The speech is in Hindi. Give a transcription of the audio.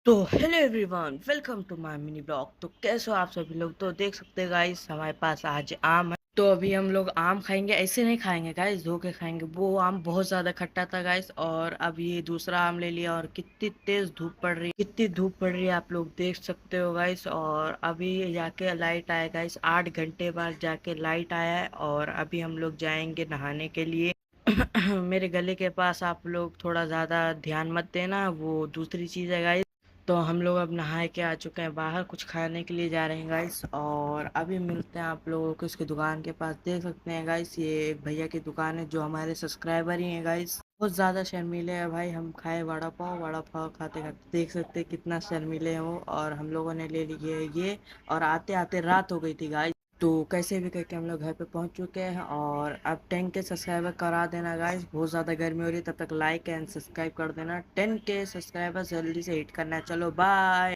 तो hello everyone, welcome to my mini blog. तो कैसे हो आप सभी लोग। तो देख सकते हैं गाइस, हमारे पास आज आम है। तो अभी हम लोग आम खाएंगे, ऐसे नहीं खाएंगे गाइस, धो के खाएंगे। वो आम बहुत ज्यादा खट्टा था गाइस। और अब ये दूसरा आम ले लिया। और कितनी तेज धूप पड़ रही है, कितनी धूप पड़ रही है आप लोग देख सकते हो गाइस। और अभी जाके लाइट आया गाइस, 8 घंटे बाद जाके लाइट आया है। और अभी हम लोग जाएंगे नहाने के लिए। मेरे गले के पास आप लोग थोड़ा ज़्यादा ध्यान मत देना, वो दूसरी चीज़ है गाइस। तो हम लोग अब नहाए के आ चुके हैं, बाहर कुछ खाने के लिए जा रहे हैं गाइस। और अभी मिलते हैं आप लोगों को इसकी दुकान के पास। देख सकते हैं गाइस, ये एक भैया की दुकान है जो हमारे सब्सक्राइबर ही हैं गाइस। बहुत ज़्यादा शर्मीले है भाई। हम खाए वड़ा पाव खाते खाते देख सकते हैं कितना शर्मीले हैं वो। और हम लोगों ने ले लिए ये। और आते आते रात हो गई थी गाइस। तो कैसे भी करके हम लोग घर पे पहुंच चुके हैं। और अब 10 के सब्सक्राइबर करा देना गाइस, बहुत ज़्यादा गर्मी हो रही है। तब तक लाइक एंड सब्सक्राइब कर देना। 10 के सब्सक्राइबर जल्दी से हिट करना है। चलो बाय।